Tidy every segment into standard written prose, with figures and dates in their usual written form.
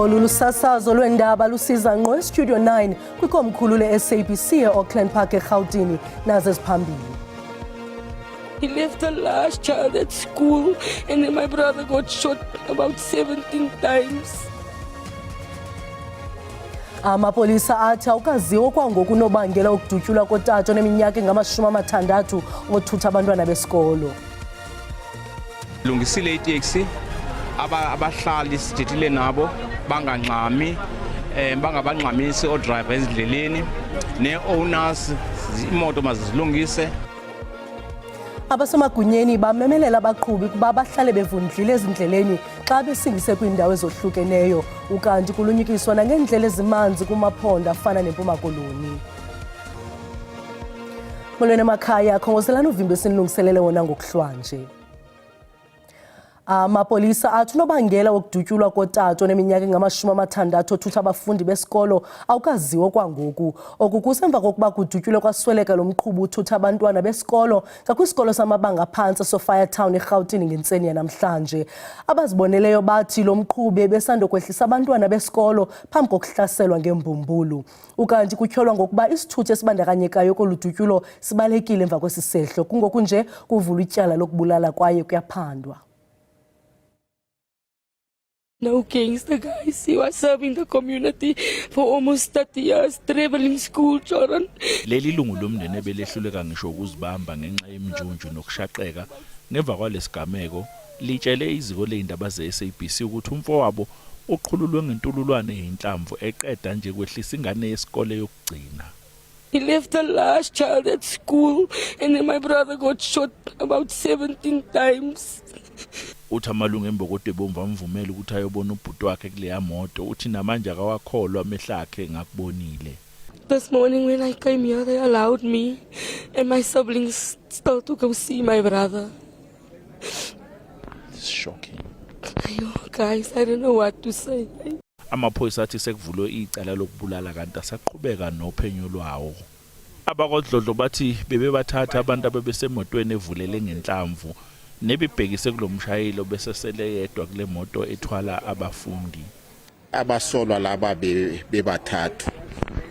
Olu lusasazo lwendaba lusiza ngqo eStudio 9 kwikomkhulu le-SABC e-Auckland Park eRhawutini nazo eziphambili. He left the last child at school and then my brother got shot about 17 times. Amapolisa athi awukaziwa kwangoku unobangela wokudutyulwa kotata oneminyaka engama-60 othutha abantwana besikolo. Lungisile iteksi abahlali sithethile nabo bangangxami bangabangxamisi odriver ezindleleni ne-owners imoto mazizilungise. Abasemagunyeni bamemelela abaqhubi kuba bahlale bevundlile ezindleleni xa besingise kwiindawo ezohlukeneyo ukanti kulunyukiswa nangeendlela ezimanzi kumaphondo afana neMpuma Koloni. Molweni emakhaya, khongozelani uvimbo esinilungiselele wona ngokuhlwanje. Amapolisa athi unobangela wokudutyulwa kotata oneminyaka engama-60 othutha abafundi besikolo awukaziwa kwangoku. Oku kusemva kokuba kudutyulwe kwasweleka lo mqhubi uthutha abantwana besikolo ngakwisikolo samabanga aphantsi Sophia Town eRhawutini ngentseni yanamhlanje. Abaziboneleyo bathi lo mqhubi ebesandokwehlisa abantwana besikolo phambi kokuhlaselwa ngembumbulu. Ukanti kutyholwa ngokuba isithuthi esibandakanyekayo koludutyulo sibalekile emva kwesi sehlo. Kungoku nje kuvulwa ityala lokubulala kwaye kuyaphandwa. No gangster guys, he was serving the community for almost 30 years, traveling school children. Leli lungu lomndeni ebelehluleka ngisho ukuzibamba ngenxa yemjunju nokushaqeka ngemva kwalesigameko litshele iziko leindaba ze-SABC ukuthi umfowabo uqhululwe ngentululwane yinhlamvu eqeda nje kwehlisa ingane yesikole yokugcina. He left the last child at school and then my brother got shot about 17 times. Uthi amalungu embokode bomva amvumela ukuthi ayobona ubhuti wakhe kuleya moto uthi namanje akawakholwa amehla akhe ngakubonile. This morning when I came here they allowed me and my siblings still to go see my brother. It's shocking. Guys, I don't know what to say. Amaphoyisa athi sekuvulwe icala lokubulala kanti asaqhubeka nophenyo lwawo. Abakodlodlo bathi bebebathatha abantu abebesemotweni evulele ngenhlamvu nebibhekise kulomshayeli besesele yedwa kule moto ethwala abafundi. Abasolwa laba bebathathu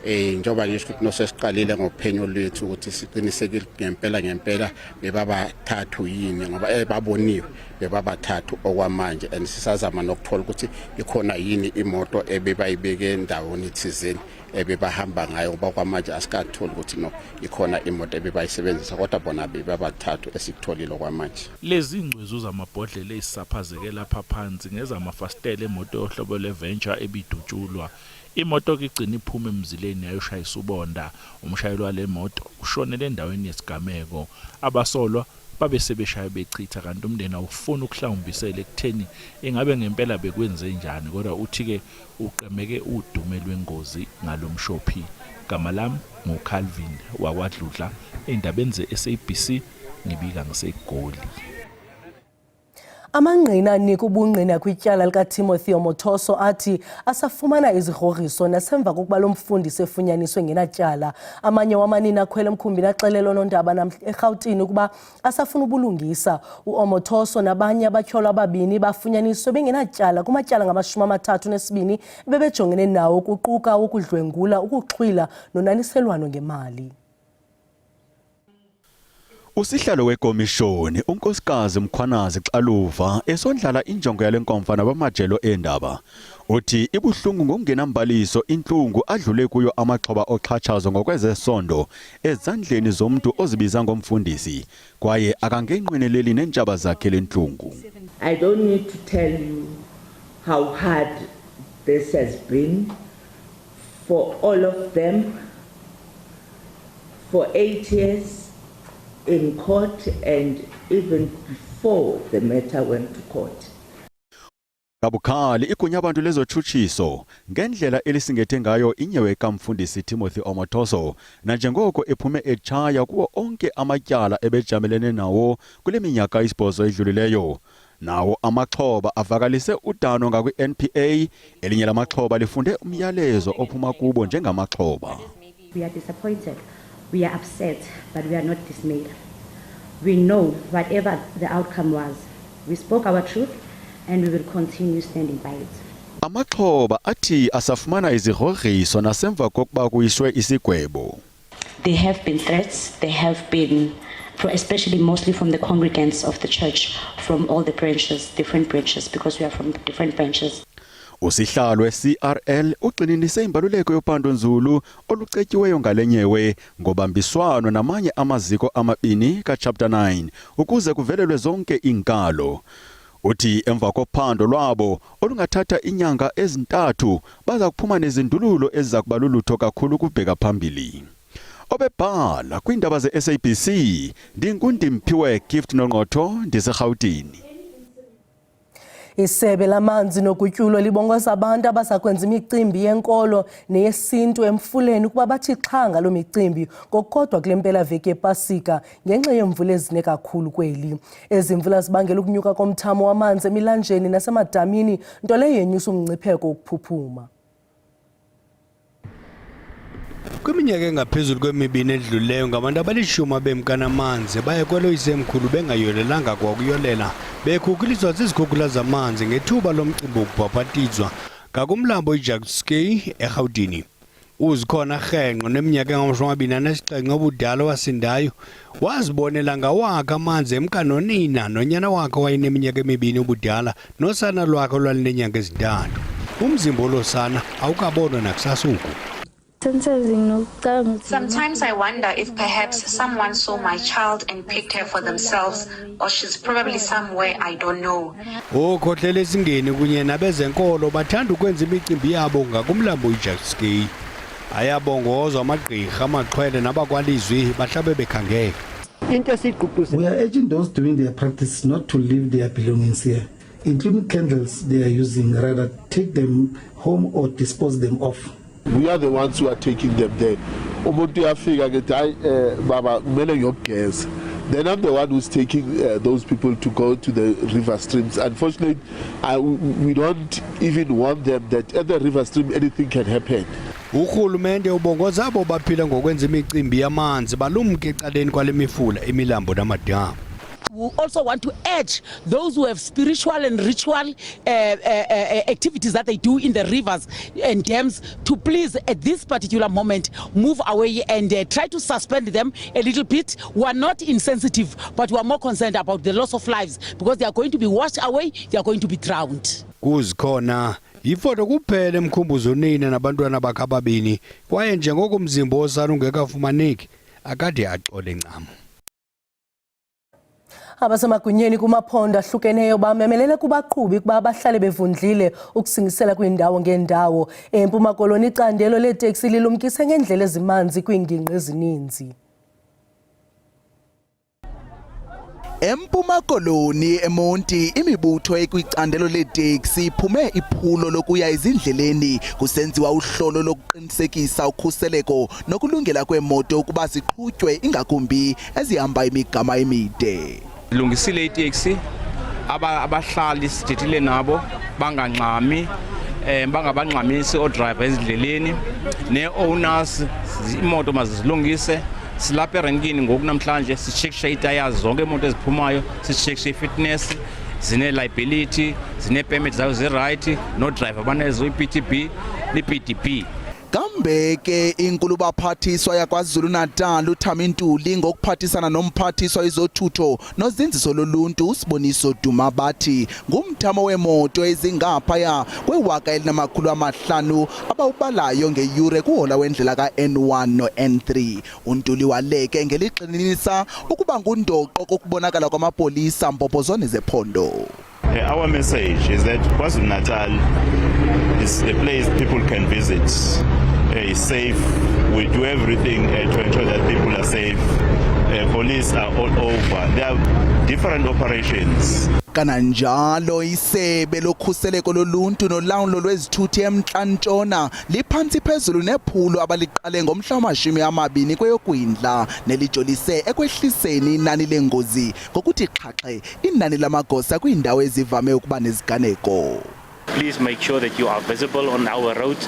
njengoba ngisho ukuthi nosesiqalile ngophenyo lwethu ukuthi siqinisekile ngempela bebabathathu yini ngoba baboniwe bebabathathu okwamanje and sisazama nokuthola ukuthi ikhona yini imoto ebebayibeke endawoni thizeni ebebahamba ngayo ngoba kwamanje asikatholi ukuthi no ikhona imoto ebebayisebenzisa kodwa bona bebabathathu esikutholile kwamanje. Lezi ingcwezu zamabhodlela ezisaphazeke lapha phansi ngezamafastela emoto yohlobo leventure ebidutshulwa. Imoto igcina iphuma emzileni yayoshayisa ubonda. Umshayeli wale moto ushonele endaweni yesigameko. Abasolwa babe sebeshaya bechitha kanti umndeni awufuna ukuhlawumbisela ekutheni ingabe ngempela bekwenze njani kodwa uthi ke uqemeke udume lwengozi ngalomshophi. Gama lami nguCalvin wakwaDludla endabeni ze-SABC ngibika ngiseGoli. Amangqina anika ubungqina kwityala likaTimothy Omotoso athi asafumana izigrogriso nasemva kokuba lo mfundisi efunyaniswe ngenatyala. Amanye wamanina akhwele emkhumbini axelela onondaba eRhawutini ukuba asafuna ubulungisa. Omotoso nabanye abatyholwa ababini bafunyaniswe bengenatyala kumatyala ngama-32 bebejongene nawo kuquka ukudlwengula, ukuxhwila nonaniselwano ngemali. Usihlalo wekomishoni unkosikazi Mkhwanazi Xaluva esondlala injongo yale nkomfa nabamajelo endaba uthi ibuhlungu ngokungenambaliso inhlungu adlule kuyo amaxhoba oxhatshazo ngokwezesondo ezandleni zomuntu ozibiza ngomfundisi kwaye akangenqweneleli nentshaba zakhe lenhlungu. I don't need to tell you how hard this has been for all of them for 8 years in court and even before the matter went to court. Kabukhali igunya abantu lezotshutshiso ngendlela elisingethe ngayo inyewe kaMfundisi Timothy Omotoso nanjengoko ephume echaya kuwo onke amatyala ebejamelene nawo kule minyaka 8 edlulileyo. Nawo amaxhoba avakalise udano ngakwi-NPA elinye lamaxhoba lifunde umyalezo ophuma kubo njengamaxhoba. We are disappointed. We are upset, but we are not dismayed. We know whatever the outcome was, we spoke our truth and we will continue standing by it. Amaxhoba athi asafumana izigrogriso nasemva kokuba kuyiswe isigwebo. There have been threats, there have been, especially mostly from the congregants of the church, from all the branches, different branches, because we are from different branches. Usihlalo we-CRL ugxininise imbaluleko yophando-nzulu olucetyiweyo ngalenyewe ngobambiswano namanye amaziko amabini ka-Chapter 9 ukuze kuvelelwe zonke iinkalo. Uthi emva kophando lwabo olungathatha inyanga ezintathu baza kuphuma nezindululo eziza kuba lulutho kakhulu kubheka phambili. Obebhala kwiindaba ze-SABC ndingundimphiwe Gift Nongqotho ndiseRhawutini. Isebe lamanzi nogutyulo libongoza abantu abazakwenza imicimbi yenkolo neyesintu emfuleni ukuba bathi xha ngalo micimbi ngokukodwa kule mpelaveki yePasika ngenxa yeemvula ezine kakhulu kweli. Ezi mvula zibangela ukunyuka komthamo wamanzi emilanjeni nasemadamini, nto leyo yenyusa umngcipheko wokuphuphuma. Kwiminyaka engaphezulu kwemibini edluleyo ngabantu abalishumi abemkana amanzi baye kwelo isemkhulu bengayolelanga kwakuyolela bekhukuliswa zizikhukhula zamanzi ngethuba lomcimbi wokubhabhatizwa ngakumlambo iJacobskey eRhawutini. Uzikhona Rhenqo neminyaka engama-27 obudala wasindayo wazibonela ngawakhe amanzi emkanonina nonyana wakhe wayeneminyaka emibini obudala nosana lwakhe olwalineenyanga ezintathu. Umzimba olosana awukabonwa nakusasuku. Sometimes I wonder if perhaps someone saw my child and picked her for themselves, or she's probably somewhere I don't know. Okhohlela esingeni kunye nabezenkolo bathanda ukwenza imicimbi yabo ngakumlambo iJacobskey. Ayabongozwa amagqirha amaxhwele nabakwalizwi bahlabe bekhangeka. We are urging those doing their practice not to leave their belongings here, including candles they are using, rather take them home or dispose them off. We are the ones who are taking them there. Then I'm the one who's taking those people to go to the river streams. Unfortunately, we don't even want them that at the river stream anything can happen. Urhulumente ubongoza abo baphila ngokwenza imicimbi yamanzi balumke ecaleni kwale mifula emilambo namadamu. We also want to urge those who have spiritual and ritual activities that they do in the rivers and dams to please at this particular moment move away and try to suspend them a little bit. We are not insensitive, but we are more concerned about the loss of lives because they are going to be washed away, they are going to be drowned. Kuzikhona ifoto kuphela emkhumbuzo nina nabantwana bakhe ababini kwaye njengoko umzimba osana ungekafumaneki akade axole ncamo. Abasemagunyeni kumaphondo ahlukeneyo bamemelele kubaqhubi kuba bahlale bevundlile ukusingisela kwiindawo ngeendawo. Empuma Koloni icandelo leeteksi lilumkise ngendlela ezimanzi kwiingingqi ezininzi. Empuma Koloni eMonti imibutho ekwicandelo leeteksi iphume iphulo lokuya ezindleleni kusenziwa uhlolo lokuqinisekisa ukhuseleko nokulungela kweemoto ukuba ziqhutywe ingakumbi ezihamba imigama emide. Lungisile iteksi abahlali sidithile nabo bangangxami bangabangxamisi odriver ezindleleni ne-owners imoto mazizilungise. Silapha erenkini ngoku namhlanje sicheckshe itayers zonke imoto eziphumayo, sicheckshe ifitness, zine-liability, zine-permit zayo ziright, no-driver banezo i-PTB ne-PDP. Kambe ke inkulu baphathiswa yakwaZulu Natal uThami Ntuli ngokuphathisana nomphathiswa izothutho nozinziso loluntu usiboniso Duma bathi ngumthamo wemoto ezingaphaya kwe-1,500 abawubalayo ngeyure kuhola wendlela ka-N1 no-N3. uNtuli waleke ngelixinisa ukuba ngundoqo kokubonakala kwamapolisa mbobhozwane zephondo. Our message is that KwaZulu Natal is a place people can visit. It's safe. We do everything to ensure that people are safe. Police are all over. There are different operations. Kananjalo isebe lokhuseleko loluntu nolawulo lwezithuthi eMntla-Ntshona liphansi phezulu nephulo abaliqale ngomhla wama-20 kweyoKwindla nelijolise ekwehliseni inani lengozi ngokuthi xhaxhe inani lamagosa kwiindawo ezivame ukuba neziganeko. Please make sure that you are visible on our roads.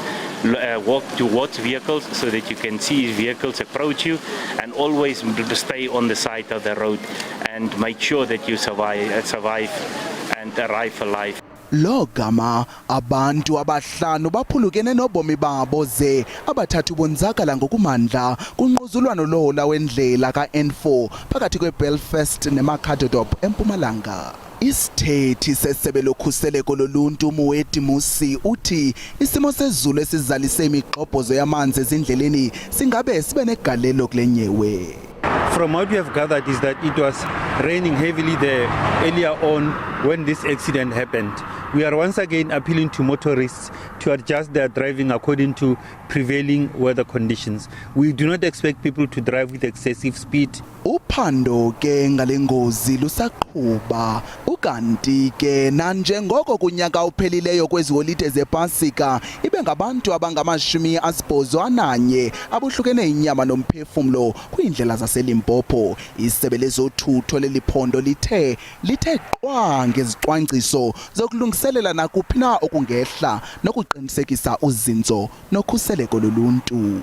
Walk towards vehicles so that you can see vehicles approach you, and always stay on the side of the road and make sure that you survive and arrive alive. Logama abantu abahlanu baphulukene nobomi babo ze abathathu bonzakala ngokumandla kunquzulwano lola wendlela kaN4 phakathi kweBelfast neMakadodorp eMpumalanga. Isithethi sesebe lokhuseleko loluntu Muweti Musi uthi isimo sezulu esizalise imigqobhozo yamanzi ezindleleni singabe sibe negalelo kule nyewe. From what we have gathered is that it was raining heavily there earlier on when this accident happened. We are once again appealing to motorists to adjust their driving according to prevailing weather conditions. We do not expect people to drive with excessive speed. Uphando ke ngalengozi lusaqhuba ukanti ke nanjengoko kunyaka uphelileyo kweziholide zePasika ibe ngabantu abangama81 abuhlukene inyama nomphefumlo kwiindlela zaseLimpopo. Isebe lezothutho leliphondo lithe qwa ngezicwangciso zokulungiselela nakuphi na okungehla nokuqinisekisa uzinzo nokhuseleko loluntu.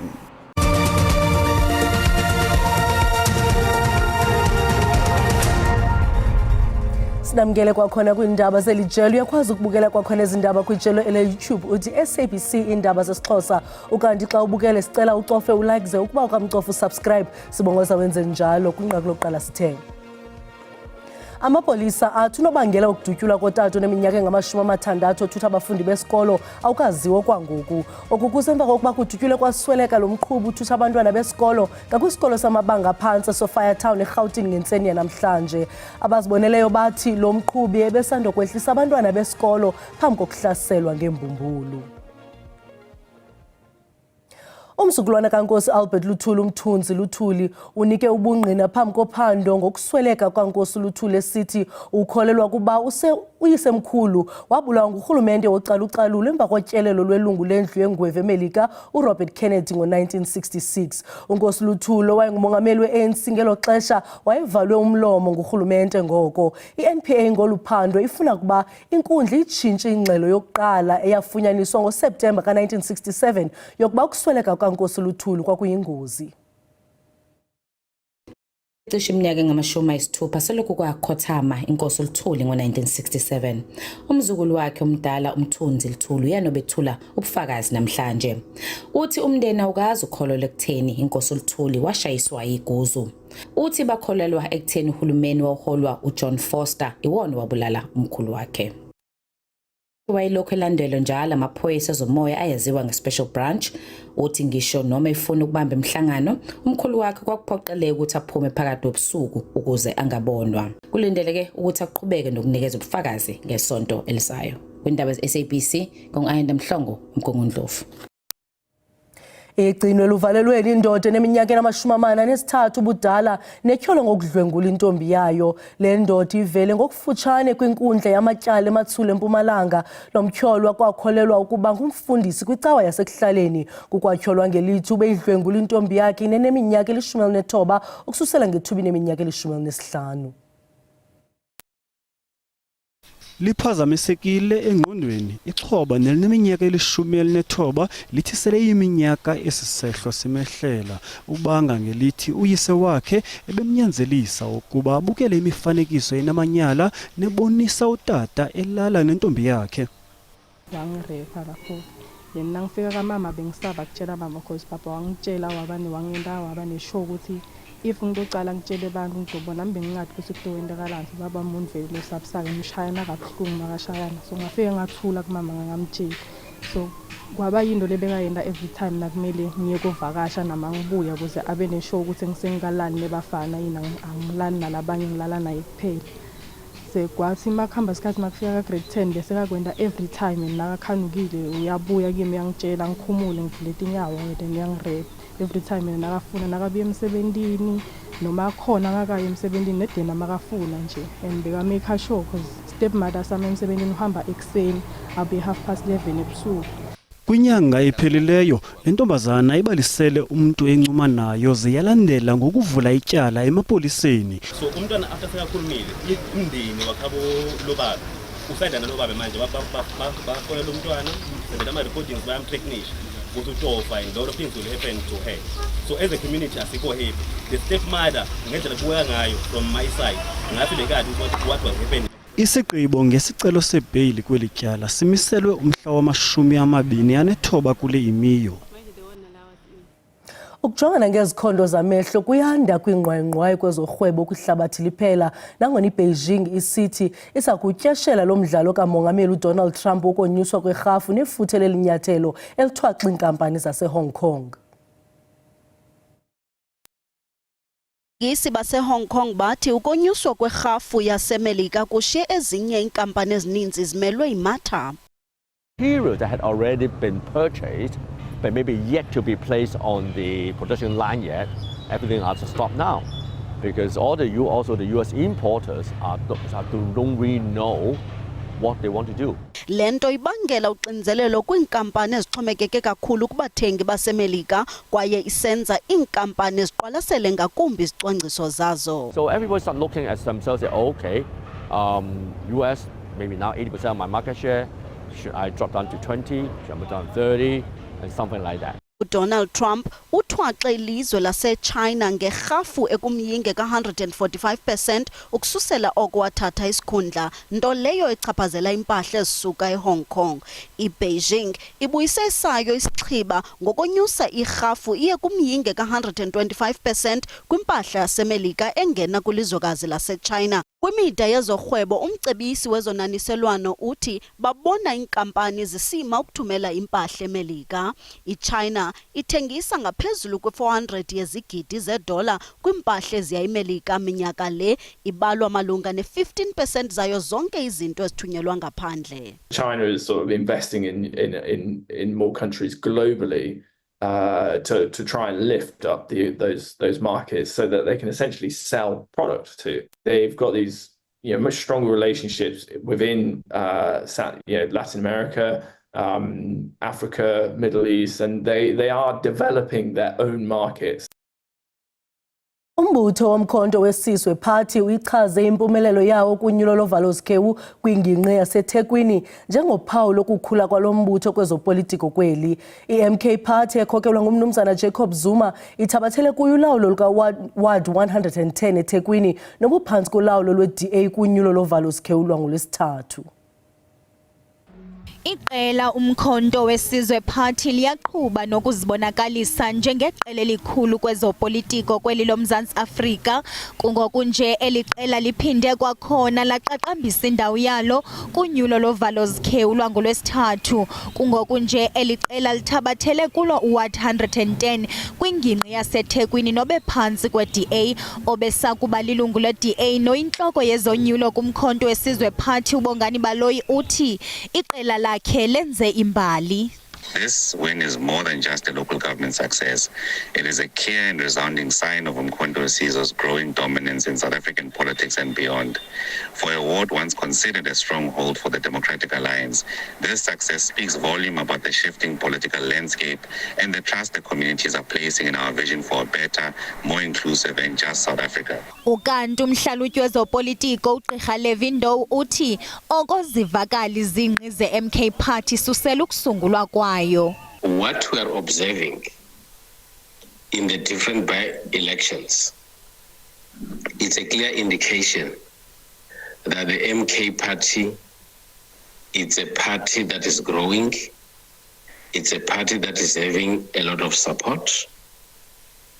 Sinamkele kwakhona kwiindaba zelijelo uyakwazi ukubukela kwakhona izindaba kwijelo ele-YouTube uthi SABC indaba zesiXhosa ukanti xa ubukele sicela ucofe ulike ze ukuba ukamcofa usubscribe sibongoza wenze njalo kwinqaku lokuqala sithe. Amapolisa athi unobangela ukudutyulwa kotata oneminyaka engama-60 othutha abafundi besikolo awukaziwa kwangoku. Oku kusemva kokuba kudutyulwe kwasweleka lo mqhubi uthutha abantwana besikolo ngakwisikolo samabanga aphantsi Sophia Town eRhawutini ngentseni yanamhlanje. Abaziboneleyo bathi lo mqhubi ebesandokwehlisa abantwana besikolo phambi kokuhlaselwa ngembumbulu. Umzukulwana kaNkosi Albert Luthuli umthunzi Luthuli unike ubungqina phambi kophando ngokusweleka kaNkosi Luthuli esithi ukholelwa kuba uyisemkhulu wabulawa ngurhulumente wocalucalulo emva kotyelelo lwelungu lendlu yeNgwevu eMelika uRobert Kennedy ngo-1966. uNkosi Luthuli owayengumongameli we-ANC ngelo xesha wayevalwe umlomo ngurhulumente ngoko. I-NPA ngoluphando ifuna kuba inkundla itshintshe ingxelo yokuqala eyafunyaniswa ngoSeptemba ka-1967 yokuba ukusweleka kaNkosi Luthuli kwakuyingozi. Cishe iminyaka engama-60 selokhu kwakhothama iNkosi Luthuli ngo-1967. Umzukulu wakhe omdala umthunzi Luthuli uyanobethula ubufakazi namhlanje. Uthi umndeni awukazi ukholelwa ekutheni iNkosi Luthuli washayiswa iguzu. Uthi bakholelwa ekutheni uhulumeni wawuholwa uJohn Foster iwona wabulala umkhulu wakhe. Wayilokhu elandelwa njalo amaphoyisa ezomoya ayaziwa nge-Special Branch. Uthi ngisho noma efuna ukubamba imhlangano umkhulu wakhe kwakuphoqeleka ukuthi aphume phakathi nobusuku ukuze angabonwa. Kulindeleke ukuthi aqhubeke nokunikeza ubufakazi ngesonto elizayo. Kwindaba ze-SABC ngo-Ayanda Mhlongo uMgungundlovu. Egcinwe luvalelweni indoda eneminyaka engama-43 ubudala netyholwa ngokudlwengula intombi yayo. Le ndoda ivele ngokufutshane kwinkundla yamatyala eMathule eMpumalanga. Lo mtyholwa kwakholelwa ukuba ngumfundisi kwicawa yasekuhlaleni. Kukwatyholwa ngelithi ube idlwengula intombi yakhe ineminyaka eli-19 ukususela ngethuba ineminyaka eli-15. Liphazamisekile engqondweni ixhoba nelineminyaka eli-19 lithi sele iminyaka esisehlo simehlela ubanga ngelithi uyise wakhe ebemnyanzelisa ukuba abukele imifanekiso enamanyala nebonisa utata elala nentombi yakhe. Wangirepa lapho yena ngifika kamama bengisaba kutshela mama because papa wangitshela wabane wangenda wabane show ukuthi if ngicala ngitshele abantu ngizobona mbe ngingathi ukuthi kuzowenzakalani baba umuntu losabusaka emshayana kabuhlungu makashayana so ngafike ngathula kumama ngamtshela so kwaba yinto lebekayenda every time nakumele ngiye kuvakasha nama ngibuya ukuze abe neshow ukuthi ngisengalali nebafana yina angilali nalabanye ngilala naye kuphela sekwathi makhamba isikhathi makufika grade 10 bese kakwenda every time nakakhanukile uyabuya kimi yangitshela ngikhumule ngivulete inyawo ngede ngiyangirep every time nakafuna nakabuye emsebentini noma khona ngakaye emsebentini nedena makafuna nje and beka make sure cause stepmother sami emsebentini uhamba ekseni abe 11:30 ebusuku. Kwinyanga ephelileyo lentombazana ibalisele umuntu encuma nayo ziyalandela ngokuvula ityala emapoliseni. So umntwana after sekakhulumile umndeni wakhabo lobaba usadana lobaba manje bafolela umntwana senza ama recordings bayamtechnisha ukuthi utofa and a lot of things will happen to her. So as a community asikho happy. The stepmother ngendlela kuweka ngayo from my side ngathi bekade ukuthi what was happening. Isigqibo ngesicelo sebheyili kweli tyala simiselwe umhla wama-29 kule imiyo. Ukujongana ngezikhondo zamehlo kuyanda kwingqwayi kwezorhwebo kwihlabathi liphela nangona iBeijing isithi isakutyeshela lo mdlalo kamongameli uDonald Trump wokonyuswa kwerhafu nefuthe lelinyathelo elithwaxa iinkampani zaseHong Kong. Gisi base-Hong Kong bathi ukonyuswa kwerhafu yaseMelika kushiye ezinye iinkampani ezininzi zimelwe yimatha. Material that had already been purchased but maybe yet to be placed on the production line yet, everything has to stop now because also the US importers don't really know what they want to do. Lento ibangela uxinzelelo kwiinkampani ezixhomekeke kakhulu kubathengi baseMelika kwaye isenza iinkampani eziqwalasele ngakumbi izicwangciso zazo. So everybody start looking at themselves and say, okay, US maybe now 80% of my market share, should I drop down to 20, should I move down to 30 and something like that. Donald Trump uthwaxe ilizwe laseChina ngerhafu ekumyinge ka-145% ukususela oko wathatha isikhundla, nto leyo echaphazela impahla ezisuka eHong Kong. iBeijing ibuyise sayo isichiba ngokonyusa irhafu iye kumyinge ka-125% kwimpahla yaseMelika engena kwilizwekazi laseChina. Kwimida yezorhwebo umcebisi wezonaniselwano uthi babona iinkampani zisima ukuthumela impahla eMelika. iChina ithengisa ngaphezulu kwe-400 yezigidi zedola kwimpahla eziya eMelika minyaka le, ibalwa malunga ne-15% zayo zonke izinto ezithunyelwa ngaphandle. China is sort of investing in more countries globally to try and lift up those markets so that they can essentially sell product to. They've got these much stronger relationships within Latin America, Africa, Middle East, and they are developing their own markets. Umbutho womkhonto wesizwe party uyichaze impumelelo yawo kunyulo lovalozikewu kwingingqi yaseThekwini njengophawu lokukhula kwalombutho kwezopolitiko kweli. iMK party ekhokelwa ngumnumzana Jacob Zuma ithabathele kuyo ulawulo luka-Ward 110 eThekwini nobuphantsi kolawulo lwe-DA kunyulo lovalozikewu lwangolwesithathu. Iqela umkhonto wesizwe party liyaqhuba nokuzibonakalisa njengeqela elikhulu kwezopolitiko kweli loMzantsi Afrika. Kungokunje eliqela liphinde kwakhona laqaqambisa indawo yalo kunyulo lovalozikewu lwangolwesithathu. Kungokunje eliqela lithabathele kulo uWard 110 kwingingqi yaseThekwini nobe phantsi kwe-DA obesakuba lilungu le-DA noyintloko yezonyulo kumkhonto wesizwe party uBongani Baloyi uthi iqela lakhe lenze imbali. This win is more than just a local government success. It is a clear and resounding sign of Umkhonto Sizwe's growing dominance in South African politics and beyond. For a ward once considered a stronghold for the Democratic Alliance, this success speaks volume about the shifting political landscape and the trust the communities are placing in our vision for a better, more inclusive and just South Africa. Ukanti umhlalutyi wezopolitiko uGqirha Levi Ndow uthi okozivakali zingqi ze-MK party susela ukusungulwa kwayo. What we are observing in the different by-elections, it's a clear indication that the MK party, it's a party that is growing, it's a party that is having a lot of support,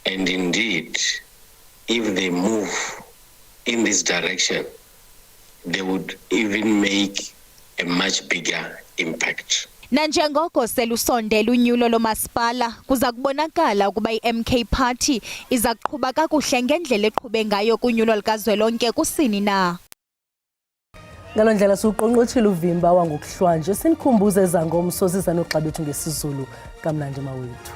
and indeed, if they move in this direction, they would even make a much bigger impact. Nanjengoko selusondela unyulo lomasipala kuza kubonakala ukuba iMK party iza kuqhuba kakuhle ngendlela eqhube ngayo kunyulo likazwelonke kusini na. Ngaloo ndlela siuqonqothile uvimba wangokuhlwanje sinikhumbuze ezangomso ziza noxa bethu ngesizulu kamnandi mawethu.